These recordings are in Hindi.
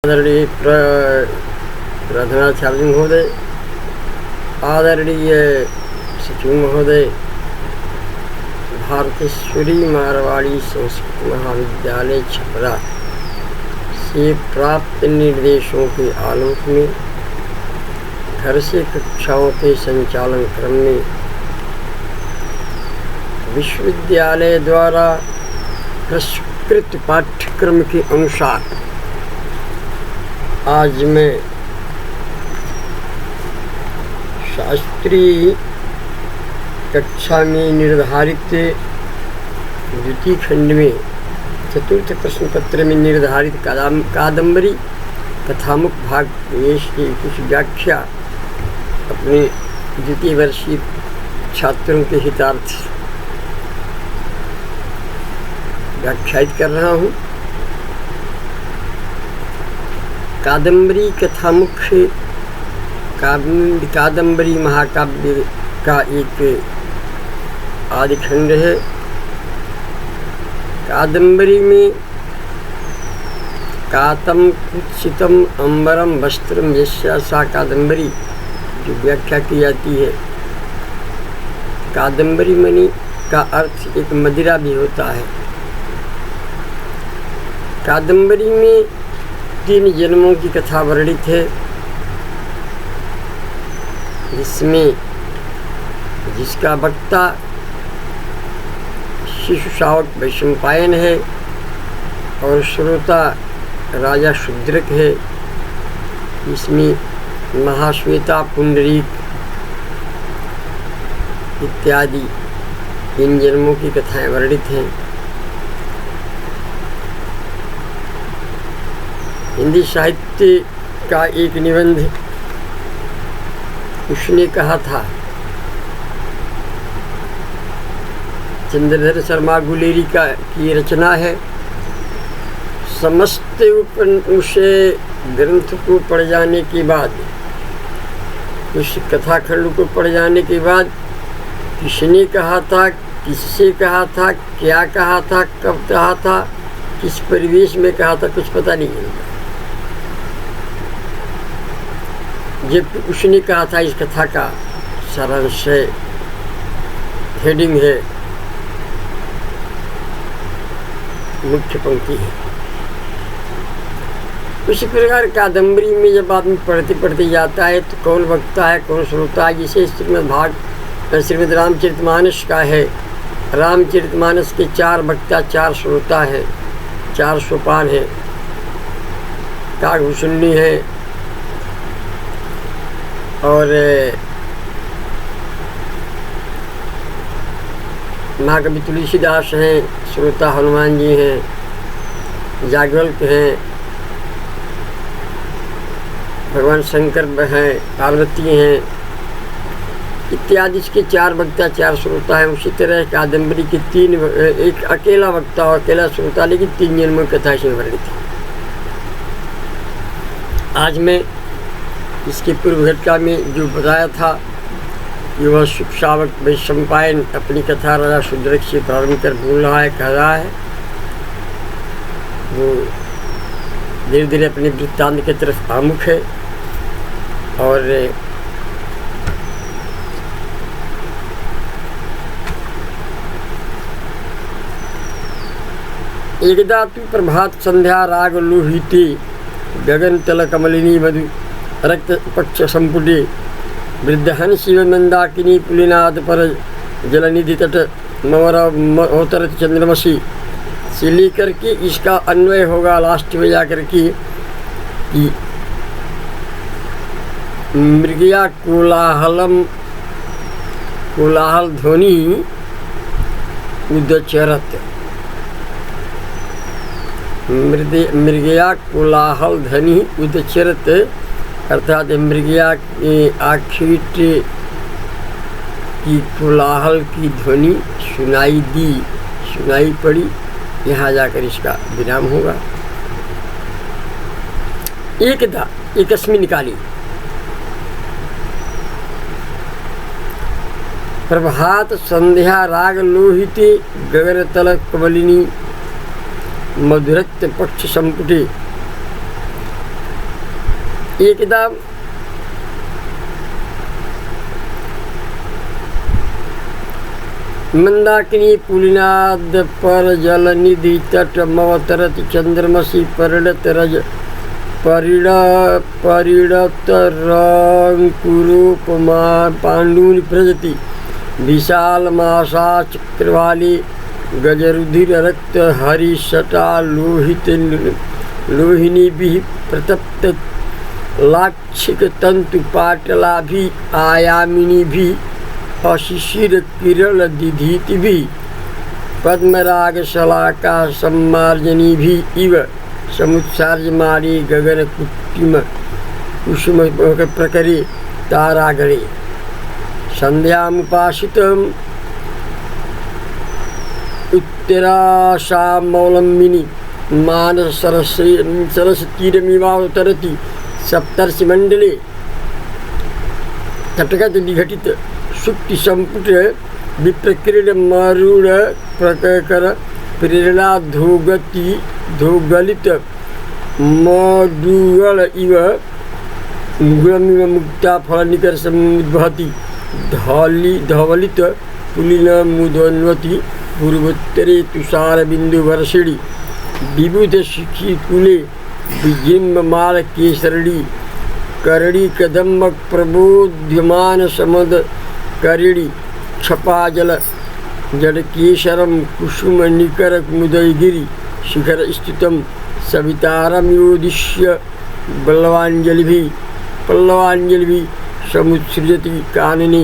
आदरणीय प्रधानाचार्य महोदय, आदरणीय सचिव महोदय, भारतेश्वरी मारवाड़ी संस्कृत महाविद्यालय छपरा से प्राप्त निर्देशों के आलोक में घर से कक्षाओं के संचालन क्रम में विश्वविद्यालय द्वारा प्रस्कृत पाठ्यक्रम के अनुसार आज मैं शास्त्रीय कक्षा में निर्धारित द्वितीय खंड में चतुर्थ प्रश्न पत्र में निर्धारित कादम्बरी कथामुख भाग प्रवेश की कुछ व्याख्या अपने द्वितीय वर्षीय छात्रों के हितार्थ व्याख्यायित कर रहा हूँ। कादम्बरी कथामुख कादम्बरी महाकाव्य का एक आदिखंड है। कादम्बरी में कातम कुत्सितम अंबरम वस्त्रम यस्या सा कादम्बरी जो व्याख्या की जाती है। कादम्बरी मणि का अर्थ एक मदिरा भी होता है। कादम्बरी में 3 जन्मों की कथा वर्णित है, जिसका वक्ता शिशु शावक वैशंपायन है और श्रोता राजा शूद्रक है। इसमें महाश्वेता, पुंडरीक इत्यादि इन जन्मों की कथाएं वर्णित हैं। हिंदी साहित्य का एक निबंध उसने कहा था, चंद्रधर शर्मा गुलेरी की रचना है। समस्त उसे ग्रंथ को पढ़ जाने के बाद, उस कथाखंड को पढ़ जाने के बाद किसने कहा था, किससे कहा था, क्या कहा था, कब कहा था, किस परिवेश में कहा था, कुछ पता नहीं चलता। जबकि उसने कहा था इस कथा का सारांश है, हेडिंग है, मुख्य पंक्ति है। उसी प्रकार कादम्बरी में जब आदमी पढ़ते पढ़ते जाता है तो कौन वक्ता है, कौन श्रोता है, जिसे श्रीमद् रामचरितमानस का है। रामचरितमानस के 4 वक्ता, 4 श्रोता हैं, 4 सोपान हैं। काकभूषुंडी है और महाकवि तुलसीदास हैं, श्रोता हनुमान जी हैं, जागवल्क हैं, भगवान शंकर हैं, पार्वती हैं इत्यादि। इसके 4 वक्ता, 4 श्रोता हैं। उसी तरह कादम्बरी के 3, एक अकेला वक्ता और अकेला श्रोता, लेकिन 3 जन्मों की कथा इसमें वर्णित है। आज मैं इसके पूर्व घटका में जो बताया था कि वह शिशु शावक वैशंपायन अपनी कथा राजा शूद्रक से प्रारंभ कर बोल रहा है, कह रहा है। वो धीरे धीरे अपने वृत्तांत की तरफ आमुख है और एकदा तु प्रभात संध्या राग लोहिते गगन तल कमलिनी मधु रक्त पक्ष संपुटे वृद्धहन शिव मंदाकिनी पुलिनाद पर जलनिधि तट मवरत चंद्रमसी से लेकर के इसका अन्वय होगा लास्ट में जाकर के कि मृगया कोलाहल ध्वनि उदचरत। मृगया कोलाहल ध्वनि उदचरत अर्थात मृगया के आखिरी की कोलाहल की ध्वनि सुनाई पड़ी। यहाँ जाकर इसका विराम होगा। एकदा एकस्मिन् काले प्रभात संध्या राग लोहिते गगनतल कमलिनी मधुरक्त पक्ष संपुटे एकदा मंदाकिनी पुलिनाद पर जल निधि तट मवतरत चंद्रमसी परिणत रज परिणत रंकुरूपमा पांडूनि प्रजति विशाल मासा चक्रवाली गजरुधिर रक्त हरिशटा लोहित लोहिनी भी प्रतप्त लाक्षिक तंतु पाटला भी आयामिनी भी अशिशिर किरण दिधीति भी पद्मराग शलाका सम्मार्जनी भी इव समुत्सर्जमारी गगन कुटिम कुसुम प्रकरे तारागणे संध्यामुपासितम् उत्तराशामौलम्बिनी मानस सरसतीरमिवावतरति सप्तर्षि मंडले तटगत विघटित सुक्ति संपुट विप्रकीर्ण मरुण प्रकर प्रेरणा धोगति धोगलित मधुगल इव गुणमिव मुक्ता फलनिकर समुद्भवति धवलित पुलिन मुदन्वति पूर्वोत्तरे तुषार बिंदु वर्षिणी विबुध शिखी कुले विजिम्बमाल केसरणी करणी कदम्ब प्रबोध्यमान समद करिणी क्षपाजल जड़केशरम कुसुम निकर मुदयगिरि शिखर स्थितम सवितारम योदिश्य पल्लवांजलि समुत्सृजति कानने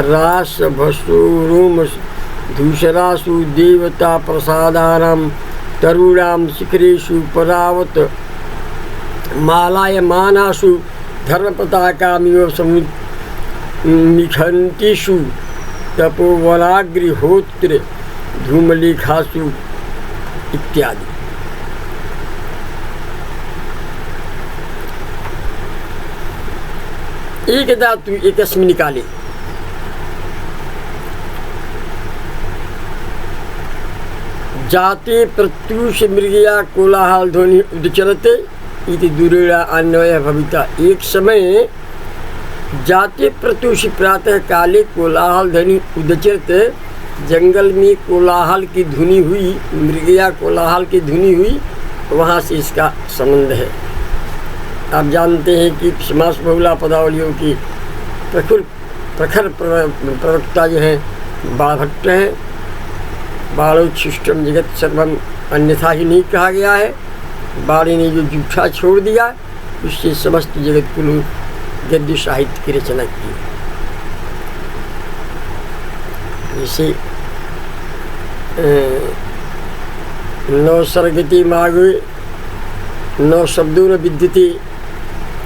रास भस्वरोम धूसरासु देवता प्रसादानां तरुणां शिखरेषु परावत मालायमानासु धर्मपताकामिव समुन्निखन्तिषु तपोवनाग्निहोत्र धूमलेखासु इत्यादि। एकदा तु एकस्मिन् काले जाते प्रत्युष मृगया कोलाहल ध्वनि उदचरते इति दुरेड़ा अन्वय भविता। एक समय जाते प्रत्युष प्रातः काले कोलाहल ध्वनि उदचरते जंगल में कोलाहल की धुनी हुई, मृगया कोलाहल की धुनी हुई, वहाँ से इसका संबंध है। आप जानते हैं कि समास बहुला पदावलियों की प्रखर प्रवक्ता जो हैं बाणभट्ट हैं। बाणोच्छिष्टम जगत सर्वम अन्यथा ही नहीं कहा गया है। बाणी ने जो जूठा छोड़ दिया उससे समस्त जगत को गद्य साहित्य की रचना की। जैसे नौ सर्गति मागे नौ शब्दों न विद्यते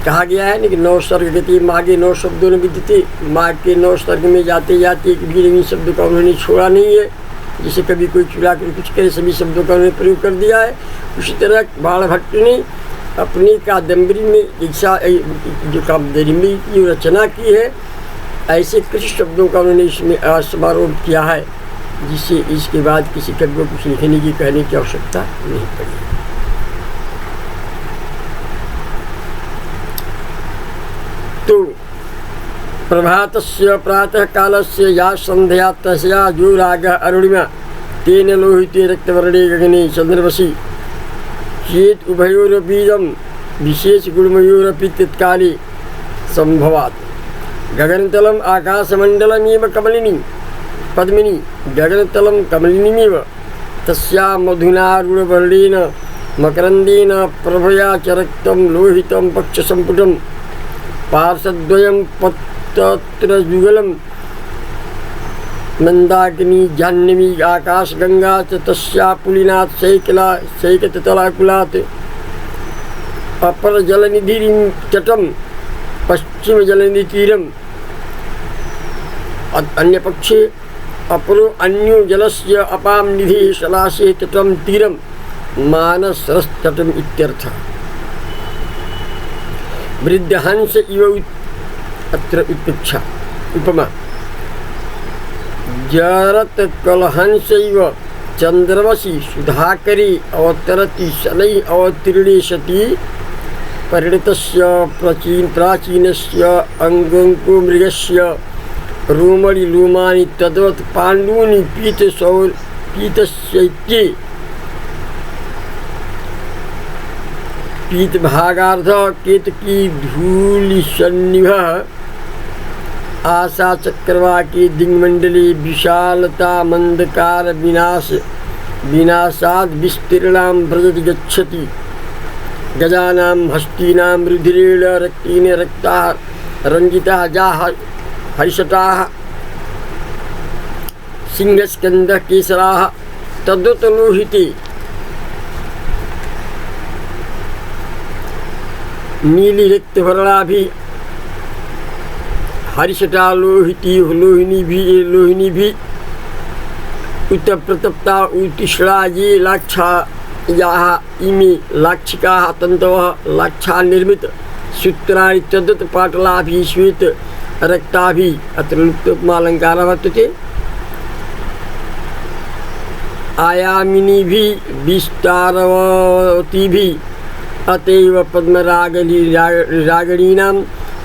कहा गया है, लेकिन नौ सर्ग गति मागे नौ शब्दों न विद्यते। माग के 9 सर्ग में जाते जाते एक भी नवीन शब्द का उन्होंने छोड़ा नहीं है। जैसे कभी कोई चुरा कर कुछ करे सभी शब्दों का उन्होंने प्रयोग कर दिया है। उसी तरह बाणभट्ट ने अपनी कादम्बरी में ऐसा जो कादम्बरी की रचना की है, ऐसे कुछ शब्दों का उन्होंने इसमें समारोह किया है, जिससे इसके बाद किसी कवि को कुछ लिखने की कहने की आवश्यकता नहीं पड़ी। तो प्रभातस्य प्रातः कालस्य या संध्या तस्या जो रागः अरुणिमा तेन लोहिते रक्तवर्णे गगने चंद्रवशी चेत उभयोरपीदं विशेष गुणमयोरपि तत्काले संभवात्। गगनतलम आकाशमंडलमेव कमलिनी पद्मिनी गगनतलम कमलिनीमेव तस्या मधुनारूढवर्णेन मकरंदेन प्रभया च रक्तं लोहितं पक्षसंपुटं पार्श्वद्वयं तत्र युगलम मंदाकिनी जाह्नवी आकाश गंगा च तस्या पुलिनाथ सैकतलाकुलात् अपर जलनिधि तटम पश्चिम जलनिधि तीरम अन्य पक्षे अपरो अन्यो जलस्य अपाम निधि शलाशे तटम तीरम मानस रसतटम इत्यर्थः। वृद्धहंस इव अत्र उत्पक्षा उपमा जरत कलहंस इव चंद्रवशी सुधाकरी अवतरति शनै अवतीर्णे सति परिणतस्य प्राचीनस्य अंगंको मृगस्य रोमणि लोमानि तद्वत् पाण्डूनि पीतस्यैत्ये पीतभागार्ध केतकी धूलिसन्निभः आशा चक्रवाकी दिग्मंडली विशालता मंदकार विनाशाद विस्तीर्णां व्रजति गच्छति गजानां हस्तीनां रुधिरेण रक्तेन रक्ताः रंजिताः जाः हरिषटाः सिंहस्कन्धः केसराः तद्वत् लोहिते नीली रक्तवर्णाभि हरिषटा लोहिनी भी उत्तप्रतप्ता उत्तिष्णा ये लाक्षायाः इमे लाक्षिकाः तन्तवः लाक्षा निर्मित सूत्राणि तद्वत् पाटलाभिः श्वेत रक्ताभिः अत्र लुप्तोपमालङ्कारः वर्तते आयामिनीभिः विस्तारवतीभिः अतएव पद्मरागिणीनां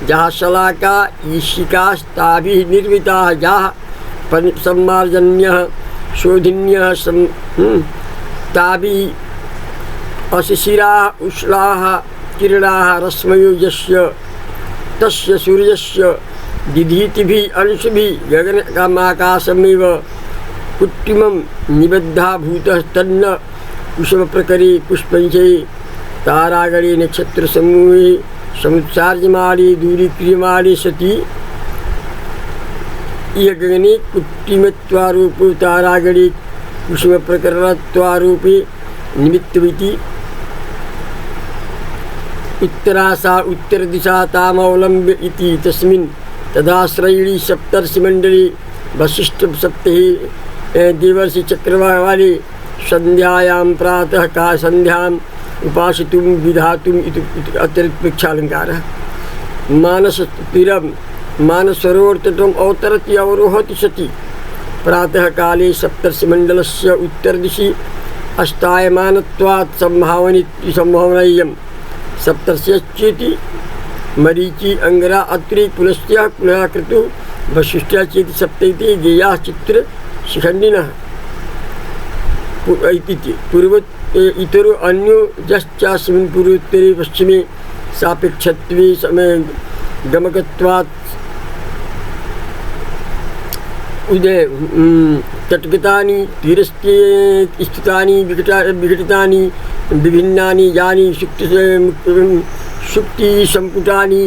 जहाँ शलाका ईशिकास्ताभिः निर्मिताः जहाँ सम्मार्जन्यः शोधिन्यः ताभिः अशिशिराः उष्णाः किरणाः रश्मयो यस्य तस्य सूर्यस्य दिधीतिभिः अंशुभिः गगनकामाकाशमेव कुट्टिमं निबद्धा भूतस्तन्न कुसुमप्रकरे पुष्पञ्चे तारागणे नक्षत्रसमूहे समुत्सार्यमाणे दूरीक्रियमाणे सति इह गगने कुट्टिमत्वारूपो तारागणे कुसुमप्रकरणत्वारूपे निमित्तमिति उत्तरासा उत्तरदिशा तामवलम्ब्य इति तस्मिन् तदाश्रयिणी सप्तर्षिमण्डले वसिष्ठसप्तहे देवर्षि चक्रवाले संध्यायां प्रातः का संध्याम् उपासितुं विधातुम् इति अतिरिक्तप्रेक्षालङ्कारः मानसतीरं मानसरोवरतटम् अवतरति अवरोहति सति प्रातः काले सप्तर्षिमण्डलस्य उत्तरदिशि अस्तायमानत्वात् संभावनीयं सप्तर्षयश्चेति मरीचि अंगरा अत्रि पुलस्त्य पुनः क्रतु वसिष्ठ्या चेति सप्तैते गेयाः चित्रशिखण्डिनः पूर्व इतरो अन्यो जश्चास्मिन् पूर्वोत्तरे पश्चिमे सापेक्षत्वे समय गमकत्वात् उदय तटगतानि तीरस्थे स्थितानि विघटितानि विभिन्नानि यानि शुक्तिसम्पुटानि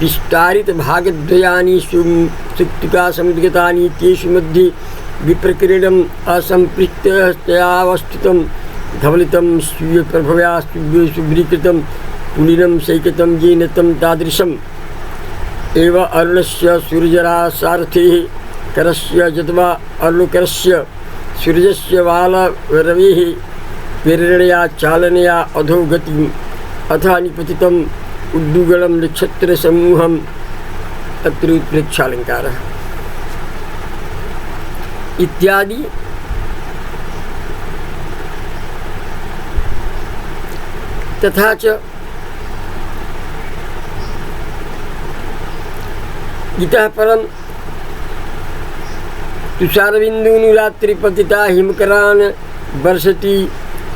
विस्तारितभागद्वयानि सुक्तिका समुद्गतानि तेषु मध्ये विप्रकीर्णम् असम्पृक्ततयावस्थितं धवलितं स्वीयप्रभया सुब्रीकृतं पुलिनं सैकतं येन तं तादृशम् एव अरुणस्य सूर्यरासारथेः करस्य जत्वा अरुणकरस्य सूर्यस्य बालरवेः प्रेरणया चालनया अधोगतिम् अथ निपतितम् उद्दुगलं नक्षत्रसमूहम् अत्र उत्प्रेक्षालङ्कारः इत्यादि तथा च इतः परं तुषारबिन्दूनि रात्रिपतिता हिमकरान् वर्षति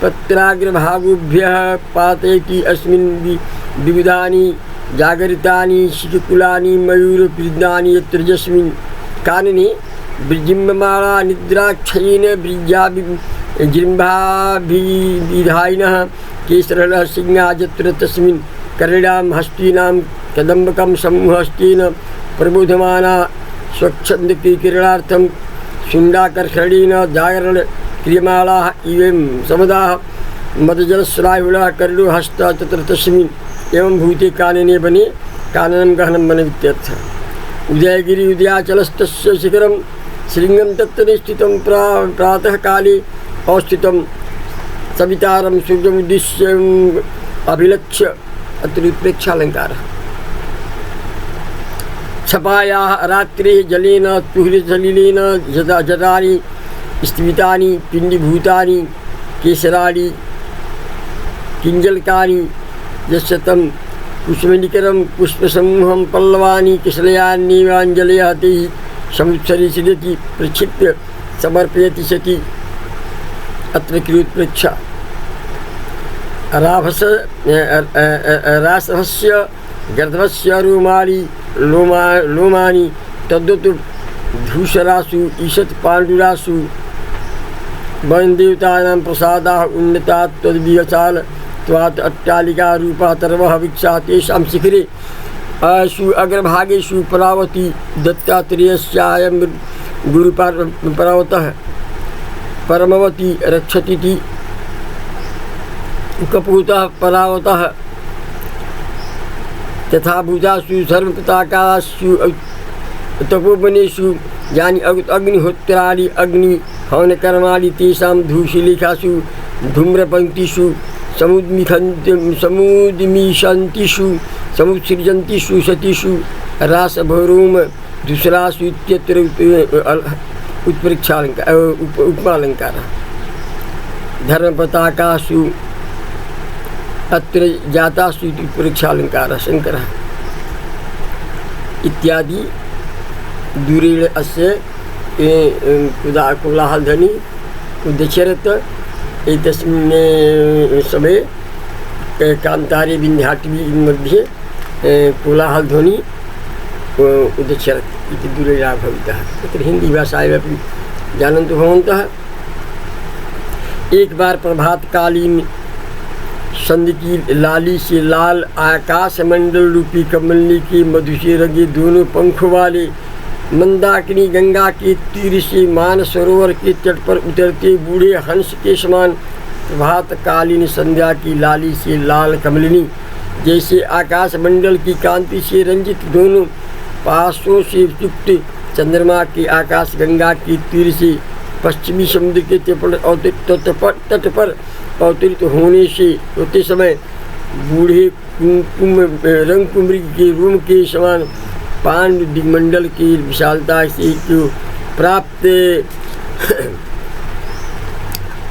पत्राग्रभागोभ्यः पातयति अस्मिन् विविधानि जागरितानि शिखकुलानि मयूरपीडानि यत्र यस्मिन् कानने विजृम्भमाणा निद्राक्षयेन जृम्भाभिधायिनः केसरः सिंहा यत्र तस्मिन् कर्णिणां हस्तीनां कदम्बकं समूहस्तेन प्रबोधमाना स्वच्छन्दकिरणार्थं शुण्डाकर्षणेन जागरण क्रियमाणाः इवं समदाः मदजलस्रायुणः कर्णो हस्तः तत्र तस्मिन् एवं भूते कानने बने काननं गहनं बने इत्यर्थः उदयगिरि उदयाचलस्तस्य शिखरं श्रृंगं तत्र स्थितं प्रातः काले अवस्थितं सवितारं सूर्यमुद्दिश्य अभिलक्ष्य अत्र उत्प्रेक्षालङ्कारः छपायाः रात्रेः जलेन तुहिलसलिलेन जटानि स्थितानि पिण्डीभूतानि केसराणि किञ्जलकानि यस्य तं कुसुमनिकरं पुष्पसमूहं पल्लवानि किशलयान्नीवाञ्जलयति समुत्सरीसृजति प्रक्षिप्य समर्पयति सति अत्र कृत्प्रेक्षा रासभस्य गर्दभस्य लोमानि तद्वत् धूसरासु ईषत् पाण्डुरासु वनदेवतानां प्रसादाः उन्नतात् तद्वियचाल त्वात् अट्टालिका रूपा तरवः वीक्षा तेषां शिखरे आशु अग्रभागेषु परावती दत्तात्रेयस्यायं गुरुपर्वतः परमवती रक्षतीति कपूतः परावतः तथा भूतासु सर्वपताकासु तपोवनेषु यानि अग्निहोत्राणि अग्निहवनकर्माणि तेषां धूशिलेखासु धूम्रपङ्क्तिषु समुद्मिषन्तिषु समुत्सृजन्तिषु सतीषु रासभरोम दुसरासु इत्यत्र उपमालङ्कारः धर्मपताकासु अत्र जातासु इति उत्प्रेक्षालङ्कारः शङ्करः इत्यादि दूरेण अस्य कोलाहलध्वनि उदचरत एतस्मिन् समये कान्तारे विन्ध्याटवी मध्ये कोलाहलध्वनि उदचरत इति दूरेण भवितः। तत्र हिन्दीभाषायामपि जानन्तु भवन्तः। एक बार प्रभातकालीन संध्या की लाली से लाल आकाशमंडल रूपी कमलनी के मधु से रंगे दोनों पंखों वाले मंदाकिनी गंगा के तीर से मानसरोवर के तट पर उतरते बूढ़े हंस के समान प्रभातकालीन संध्या की लाली से लाल कमलिनी जैसे आकाशमंडल की कांति से रंजित दोनों पासों से युक्त चंद्रमा के आकाश गंगा के तीर से पश्चिमी समुद्र के तट पर अवतरित होते समय बूढ़े रंग कुमृग के रूम के समान पांडु दिग्मंडल की विशालता से प्राप्त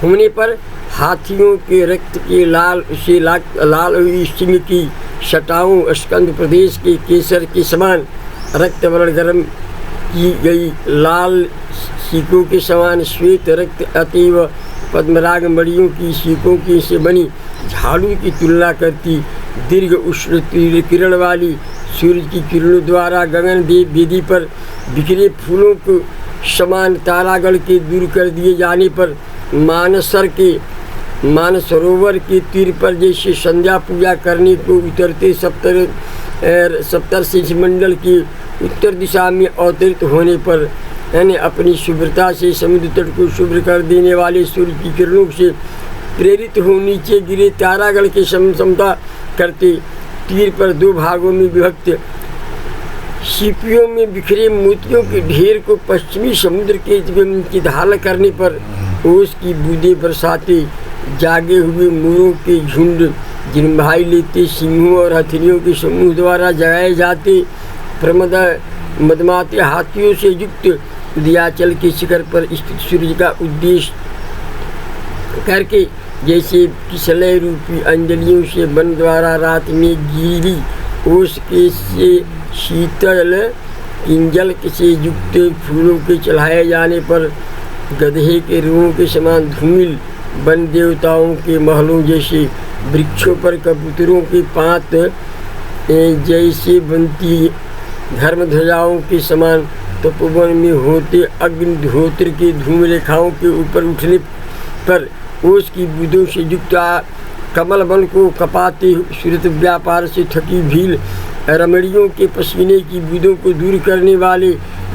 होने पर हाथियों के रक्त के लाल हुई सिंह की शटाओं स्कंद प्रदेश के केसर के समान रक्त वर्ण गर्म की गई लाल सीकों के समान श्वेत रक्त अतीव पद्मराग मणियों की सीकों की से बनी झाड़ू की तुलना करती दीर्घ उष्ण किरण वाली सूर्य की किरणों द्वारा गगन देव वेदी पर बिखरे फूलों को समान तारागढ़ के दूर कर दिए जाने पर मानसरोवर के तीर पर जैसे संध्या पूजा करने को उतरते सप्तर्षि मंडल की उत्तर दिशा में अवतरित होने पर यानी अपनी शुभ्रता से समुद्र तट को शुभ्र कर देने वाले सूर्य की किरणों से प्रेरित हो नीचे गिरे तारागढ़ के समता करते तीर पर दो भागों में विभक्त सीपियों में बिखरे मोतियों के ढेर को पश्चिमी समुद्र की ढाल करने पर ओस की बूंदें बरसाते जागे हुए मोरों के झुंड जिनभाई लेते सिंहों और हथनियों के समूह द्वारा जगाए जाते मदमाते हाथियों से युक्त उदयाचल के शिखर पर स्थित सूर्य का उद्देश्य करके जैसे किसलय रूपी अंजलियों से वन द्वारा रात में गीली ओस के से शीतल किंजल से युक्त फूलों के चढ़ाए जाने पर गधे के रूहों के समान धूमिल वन देवताओं के महलों जैसे वृक्षों पर कबूतरों के पात जैसे बनती धर्म ध्वजाओं के समान तपोवन में होते अग्निहोत्र के धूम रेखाओं के ऊपर उठने पर ओस की बूंदों से युक्त कमल वन को कपाते सूरत व्यापार से थकी भील रमणियों के पसीने की बूंदों को दूर करने वाले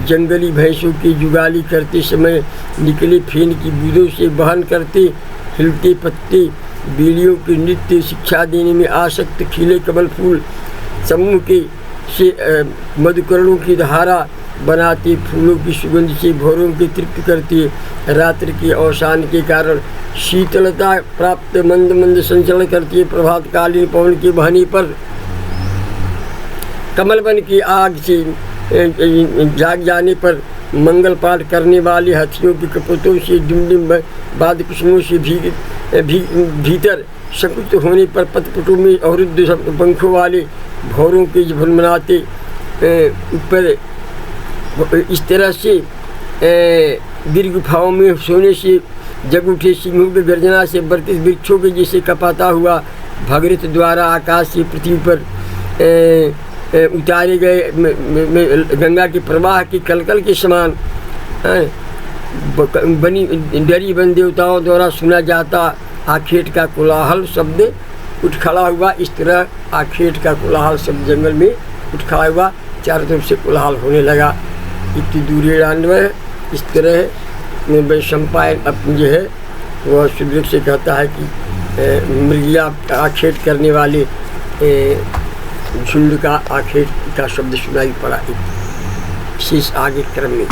जंगली भैंसों की जुगाली करते समय निकले फेन की बूंदों से बहन करते हिलते पत्ते बेलियों के नृत्य शिक्षा देने में आसक्त खिले कमल फूल समूह के से मधुकरणों की धारा बनाते फूलों की सुगंध से भौरों की तृप्त करती रात्रि के अवसान के कारण शीतलता प्राप्त मंद मंद संचलन करती है। प्रभातकालीन पवन के बहने पर कमलवन की आग से जाग जाने पर मंगल पाठ करने वाले हाथियों के कपोतों से डिमडिम बाद कुसुमों से भीतर संकुचित होने पर पथपटों में अवरुद्ध पंखों वाले भौरों के झुनझुनाते ऊपर इस तरह से दीर्घ गुफाओं में सोने से जग उठे सिंहों की गर्जना से बरतिस वृक्षों के जैसे कपाता हुआ भगीरथ द्वारा आकाश से पृथ्वी पर उतारे गए गंगा के प्रवाह की कलकल के समान बनी डरी बन देवताओं द्वारा सुना जाता आखेट का कोलाहल शब्द उठ खड़ा हुआ। इस तरह आखेट का कोलाहल शब्द जंगल में उठ खड़ा हुआ, चारों तरफ से कोलाहल होने लगा। इतनी दूरी अन्वय इस तरह वैशंपायन अपनी जो है वह सुदृढ़ से कहता है कि मृगिया आखेट करने वाले झुंड का आखेट का शब्द सुनाई पड़ा। शेष आगे क्रम में